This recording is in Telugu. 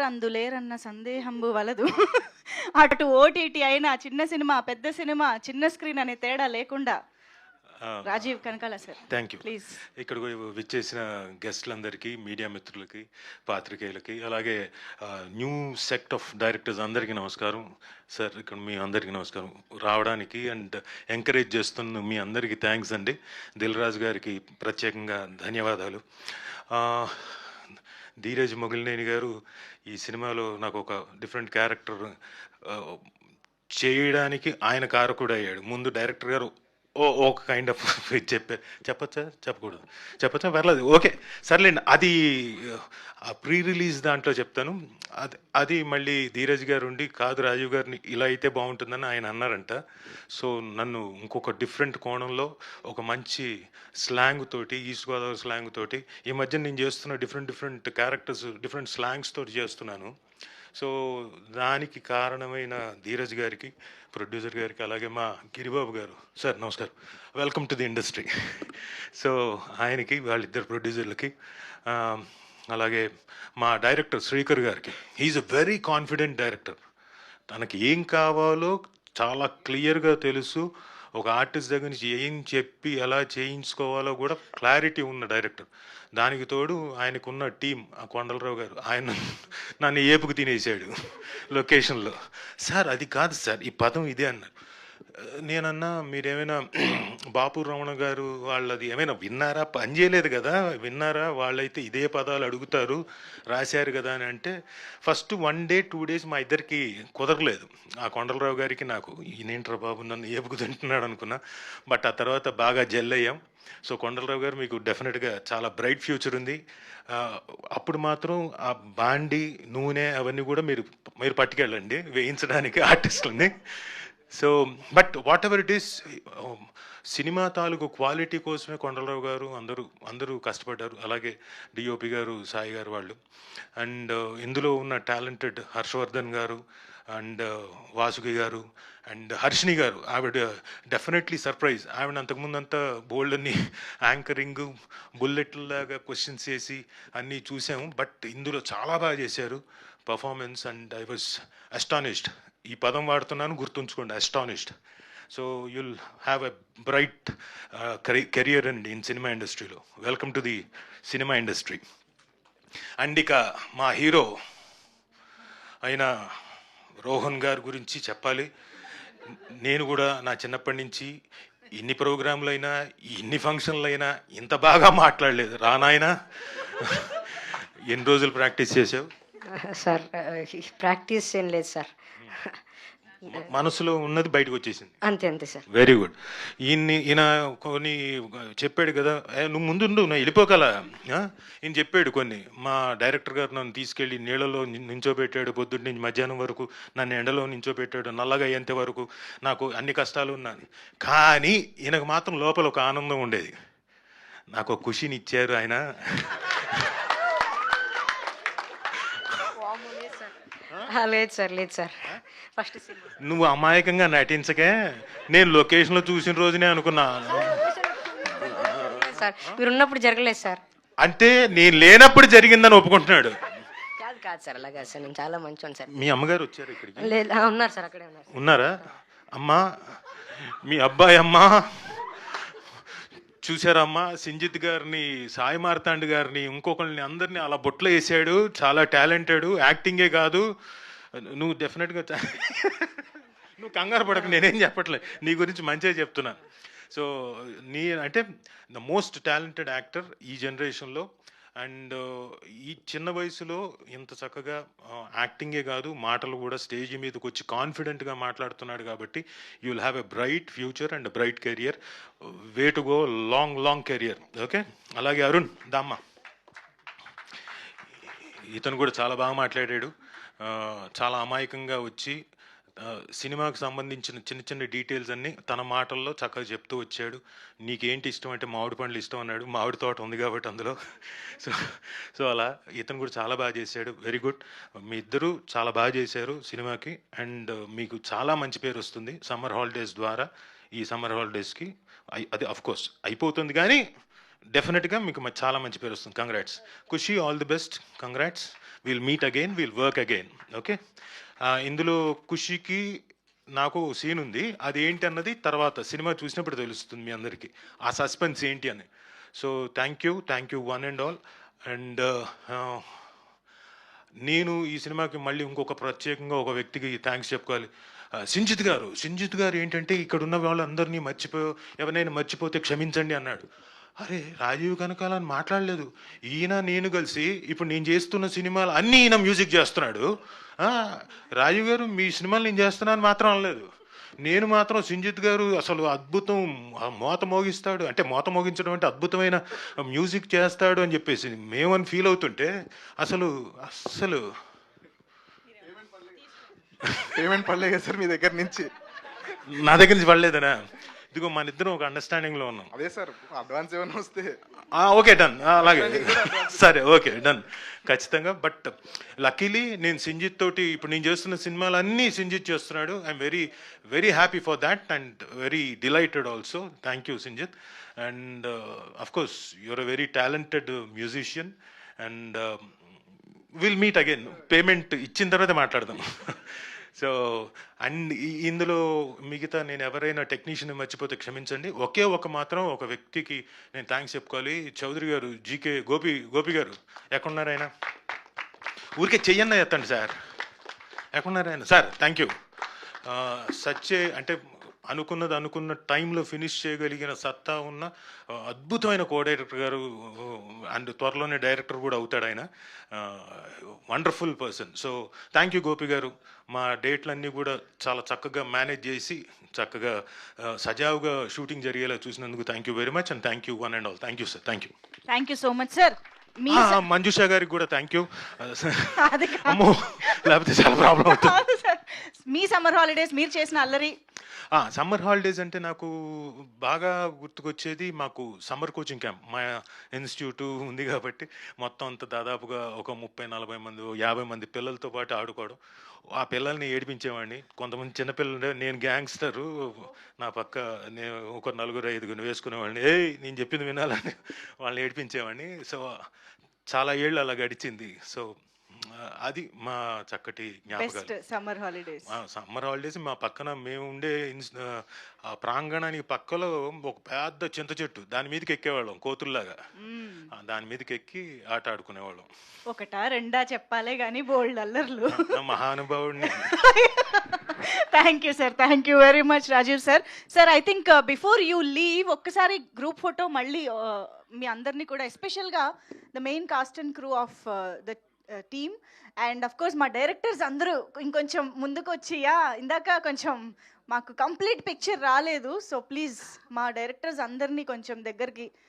అందులేరన్న సందేహంబు వలదు. అటు ఓటీటీ అయినా, చిన్న సినిమా, పెద్ద సినిమా, చిన్న స్క్రీన్ అనే తేడా లేకుండా Rajeev Kanakala sir thank you. Please. ఇక్కడ విచ్చేసిన గెస్ట్లందరికీ, మీడియా మిత్రులకి, పాత్రికేయులకి, అలాగే న్యూ సెక్ట్ ఆఫ్ డైరెక్టర్స్ అందరికీ నమస్కారం. సార్ ఇక్కడ మీ అందరికీ నమస్కారం. రావడానికి అండ్ ఎంకరేజ్ చేస్తున్న మీ అందరికీ థ్యాంక్స్ అండి. దిల్ రాజు గారికి ప్రత్యేకంగా ధన్యవాదాలు. ధీరజ్ మొగిలినేని గారు ఈ సినిమాలో నాకు ఒక డిఫరెంట్ క్యారెక్టర్ చేయడానికి ఆయన కారకుడు అయ్యాడు. ముందు డైరెక్టర్ గారు ఒక కైండ్ ఆఫ్ చెప్పచ్చా చెప్పచ్చా పర్లేదు, ఓకే సర్లేండి. అది ప్రీ రిలీజ్ దాంట్లో చెప్తాను. అది మళ్ళీ ధీరజ్ గారు ఉండి కాదు రాజీవ్ గారిని ఇలా అయితే బాగుంటుందని ఆయన అన్నారంట. సో నన్ను ఇంకొక డిఫరెంట్ కోణంలో ఒక మంచి స్లాంగ్ తోటి, ఈస్ట్ గోదావరి స్లాంగ్ తోటి, ఈ మధ్య నేను చేస్తున్న డిఫరెంట్ క్యారెక్టర్స్ డిఫరెంట్ స్లాంగ్స్ తోటి చేస్తున్నాను. సో దానికి కారణమైన ధీరజ్ గారికి, ప్రొడ్యూసర్ గారికి, అలాగే మా గిరిబాబు గారు, సార్ నమస్కారం, welcome to the industry. So ఆయనకి, వాళ్ళిద్దరు ప్రొడ్యూసర్లకి, అలాగే మా డైరెక్టర్ శ్రీకర్ గారికి. He is a very confident director. తనకి ఏం కావాలో చాలా క్లియర్గా తెలుసు. ఒక ఆర్టిస్ట్ దగ్గర నుంచి ఏం చెప్పి ఎలా చేయించుకోవాలో కూడా క్లారిటీ ఉన్న డైరెక్టర్. దానికి తోడు ఆయనకున్న టీం, ఆ కొండలరావు గారు, ఆయన నన్ను ఏపుకు తినేసాడు లొకేషన్లో. సార్ అది కాదు సార్, ఈ పదం ఇదే అన్నారు. నేనన్నా మీరేమైనా బాపు రమణ గారు వాళ్ళది ఏమైనా విన్నారా? పని చేయలేదు కదా, విన్నారా? వాళ్ళైతే ఇదే పదాలు అడుగుతారు, రాశారు కదా అని అంటే, ఫస్ట్ 1 డే 2 డేస్ మా ఇద్దరికి కుదరలేదు. ఆ కొండలరావు గారికి నాకు, ఈయనేంట్రా బాబు నన్ను ఏపుకు తింటున్నాడు అనుకున్నా. బట్ ఆ తర్వాత బాగా జెల్ అయ్యాం. సో కొండలరావు గారు మీకు డెఫినెట్గా చాలా బ్రైట్ ఫ్యూచర్ ఉంది. అప్పుడు మాత్రం ఆ బాండి, నూనె అవన్నీ కూడా మీరు పట్టుకెళ్ళండి వేయించడానికి ఆర్టిస్టులని. So but whatever it is, cinema తాలూకు క్వాలిటీ కోసమే కొండలరావు గారు అందరూ కష్టపడ్డారు. అలాగే డిఓపి గారు, సాయి గారు వాళ్ళు. అండ్ ఇందులో ఉన్న టాలెంటెడ్ హర్షవర్ధన్ గారు అండ్ వాసుకి గారు అండ్ హర్షిని గారు, ఆవిడ డెఫినెట్లీ సర్ప్రైజ్. ఆవిడ అంతకుముందు అంతా బోల్డ్ అన్ని యాంకరింగ్, బుల్లెట్లాగా క్వశ్చన్స్ చేసి అన్నీ చూసాము. బట్ ఇందులో చాలా బాగా చేశారు performance. And I was astonished. ఈ పదం వాడుతున్నాను, గుర్తుంచుకోండి, astonished. So you'll have a bright career in cinema ఇండస్ట్రీలో. Welcome to the cinema industry. And ఇక మా హీరో అయిన రోహన్ గారి గురించి చెప్పాలి. నేను కూడా నా చిన్నప్పటి నుంచి ఎన్ని ప్రోగ్రాంలు అయినా, ఎన్ని ఫంక్షన్లు అయినా ఇంత బాగా మాట్లాడలేదు. రానాయన ఎన్ని రోజులు ప్రాక్టీస్ చేసావు సార్? ప్రాక్టీస్ ఏం లేదు సార్, మనసులో ఉన్నది బయటకు వచ్చేసింది. అంతే అంతే సార్. Very good. ఈయన కొన్ని చెప్పాడు కదా, నువ్వు ముందు నువ్వు వెళ్ళిపోగల. ఈయన చెప్పాడు కొన్ని. మా డైరెక్టర్ గారు నన్ను తీసుకెళ్ళి నీళ్ళలో నించోబెట్టాడు, పొద్దున్న నుంచి మధ్యాహ్నం వరకు నన్ను ఎండలో నించోబెట్టాడు, నల్లగా అయ్యేంత వరకు నాకు అన్ని కష్టాలు ఉన్నాయి. కానీ ఈయనకు మాత్రం లోపల ఒక ఆనందం ఉండేది. నాకు ఒక ఖుషిని ఇచ్చారు ఆయన. లేదు సార్, లేదు సార్. ఫస్ట్ నువ్వు అమాయకంగా నటించకే, నేను లొకేషన్లో చూసిన రోజునే అనుకున్నా. సార్ మీరు ఉన్నప్పుడు జరగలేదు సార్. అంటే నేను లేనప్పుడు జరిగిందని ఒప్పుకుంటున్నాడు. కాదు కాదు సార్, అలాగా సార్, నేను చాలా మంచివాడిని సార్. మీ అమ్మగారు వచ్చారు ఇక్కడికి? లేదు, ఉన్నారు సార్, అక్కడే ఉన్నారు. ఉన్నారా? అమ్మా, మీ అబ్బాయి అమ్మా చూసారమ్మా, సింజిత్ గారిని, సాయి మార్తాండ్ గారిని, ఇంకొకరిని, అందరినీ అలా బొట్లో వేసాడు. చాలా టాలెంటెడ్, యాక్టింగే కాదు. నువ్వు డెఫినెట్గా నువ్వు కంగారు పడకు, నేనేం చెప్పట్లేదు, నీ గురించి మంచిగా చెప్తున్నాను. సో అంటే ద మోస్ట్ టాలెంటెడ్ యాక్టర్ ఈ జనరేషన్లో. అండ్ ఈ చిన్న వయసులో ఇంత చక్కగా యాక్టింగే కాదు, మాటలు కూడా స్టేజ్ మీదకి వచ్చి కాన్ఫిడెంట్గా మాట్లాడుతున్నాడు. కాబట్టి you will have a bright future and bright career. Way to go, long career. Okay. అలాగే అరుణ్ దామ్మ, ఇతను కూడా చాలా బాగా మాట్లాడాడు. చాలా అమాయకంగా వచ్చి సినిమాకి సంబంధించిన చిన్న డీటెయిల్స్ అన్నీ తన మాటల్లో చక్కగా చెప్తూ వచ్చాడు. నీకేంటి ఇష్టం అంటే మామిడి పండ్లు ఇష్టం అన్నాడు. మామిడి తోట ఉంది కాబట్టి అందులో. సో అలా ఇతను కూడా చాలా బాగా చేశాడు. Very good. మీ ఇద్దరు చాలా బాగా చేశారు సినిమాకి. అండ్ మీకు చాలా మంచి పేరు వస్తుంది సమ్మర్ హాలిడేస్ ద్వారా. ఈ సమ్మర్ హాలిడేస్కి అది అఫ్కోర్స్ అయిపోతుంది, కానీ డెఫినెట్గా మీకు చాలా మంచి పేరు వస్తుంది. Congrats Khushi, all the best, congrats. Will meet again, will work again. Okay. ఇందులో ఖుషికి నాకు సీన్ ఉంది, అది ఏంటి అన్నది తర్వాత సినిమా చూసినప్పుడు తెలుస్తుంది మీ అందరికీ, ఆ సస్పెన్స్ ఏంటి అని. So thank you one and all. And నేను ఈ సినిమాకి మళ్ళీ ఇంకొక ప్రత్యేకంగా ఒక వ్యక్తికి థ్యాంక్స్ చెప్పుకోవాలి. సింజిత్ గారు ఏంటంటే ఇక్కడ ఉన్న వాళ్ళందరినీ ఎవరైనా మర్చిపోతే క్షమించండి అన్నాడు. అరే రాజీవ్ కనకాల అని మాట్లాడలేదు. ఈయన నేను కలిసి ఇప్పుడు నేను చేస్తున్న సినిమాలు అన్నీ ఈయన మ్యూజిక్ చేస్తున్నాడు. రాజీవ్ గారు మీ సినిమాలు నేను చేస్తున్నాను మాత్రం అనలేదు. నేను మాత్రం సింజిత్ గారు అసలు అద్భుతం, మోత మోగిస్తాడు అంటే, మోత మోగించడం అంటే అద్భుతమైన మ్యూజిక్ చేస్తాడు అని చెప్పేసి మేమని ఫీల్ అవుతుంటే అసలు పేమెంట్ పడలేదు కదా సార్ మీ దగ్గర నుంచి? నా దగ్గర నుంచి పడలేదనా? ఇదిగో మన ఇద్దరం ఒక అండర్స్టాండింగ్లో ఉన్నాం. అదే సార్, అడ్వాన్స్ ఏమైనా వస్తే ఓకే డన్, అలాగే సరే ఓకే డన్ ఖచ్చితంగా. బట్ లక్కీలీ నేను సింజిత్ తోటి ఇప్పుడు నేను చేస్తున్న సినిమాలు అన్నీ సింజిత్ చేస్తున్నాడు. I'm very happy for that and very delighted also. Thank you Sinjith. And of course you're a very talented musician and will meet again. Payment ఇచ్చిన తర్వాత మాట్లాడదాం. సో అండ్ ఇందులో మిగతా నేను ఎవరైనా టెక్నీషియన్ మర్చిపోతే క్షమించండి. మాత్రం ఒక వ్యక్తికి నేను థ్యాంక్స్ చెప్పుకోవాలి. చౌదరి గారు, జీకే గోపి గారు ఎక్కడున్నారు ఆయన? ఊరికే చెయ్యన్న ఎత్తండి సార్. ఎక్కడున్నారు ఆయన? Sir thank you. అంటే అనుకున్న టైంలో ఫినిష్ చేయగలిగిన సత్తా ఉన్న అద్భుతమైన కో డైరెక్టర్ గారు అండ్ త్వరలోనే డైరెక్టర్ కూడా అవుతాడు ఆయన. Wonderful person. So thank you Gopi గారు. మా డేట్లన్నీ కూడా చాలా చక్కగా మేనేజ్ చేసి చక్కగా సజావుగా షూటింగ్ జరిగేలా చూసినందుకు thank you very much and thank you one and all. Thank you sir. Thank you so much sir. Manjusha గారికి కూడా థ్యాంక్ యూ. అమ్మో లేకపోతే చాలా ప్రాబ్లం అవుతుంది. మీ సమ్మర్ హాలిడేస్ మీరు చేసిన అల్లరి. సమ్మర్ హాలిడేస్ అంటే నాకు బాగా గుర్తుకొచ్చేది, మాకు సమ్మర్ కోచింగ్ క్యాంప్ మా ఇన్స్టిట్యూట్ ఉంది కాబట్టి మొత్తం అంతా దాదాపుగా ఒక 30-40 మంది 50 మంది పిల్లలతో పాటు ఆడుకోవడం. ఆ పిల్లల్ని ఏడిపించేవాడిని. కొంతమంది చిన్నపిల్లలు, నేను గ్యాంగ్స్టరు, నా పక్క నేను ఒక 4-5 వేసుకునేవాడిని. నేను చెప్పింది వినాలని వాళ్ళని ఏడిపించేవాడిని. సో చాలా ఏళ్ళు అలా గడిచింది. సో అది మా చక్కటి జ్ఞాపకాలు. సమ్మర్ హాలిడేస్ మా పక్కన మేము ఉండే ప్రాంగణానికి పక్కలో ఒక పెద్ద చింత చెట్టు, దాని మీదకి ఎక్కేవాళ్ళం కోతుల్లాగా. దాని మీదకి ఎక్కి ఆట ఆడుకునేవాళ్ళం. ఒకటా రెండా చెప్పాలే కానీ బోల్డ్ అల్లర్లు. మహానుభావుడిని. Thank you sir. Thank you very much Rajiv sir. Sir I think before you leave ఒక్కసారి గ్రూప్ ఫోటో మళ్ళీ మీ అందరినీ కూడా, ఎస్పెషల్గా the main cast and crew of the team and of course మా డైరెక్టర్స్ అందరూ ఇంకొంచెం ముందుకు వచ్చి, ఇందాక కొంచెం మాకు కంప్లీట్ పిక్చర్ రాలేదు. సో ప్లీజ్ మా డైరెక్టర్స్ అందరినీ కొంచెం దగ్గరికి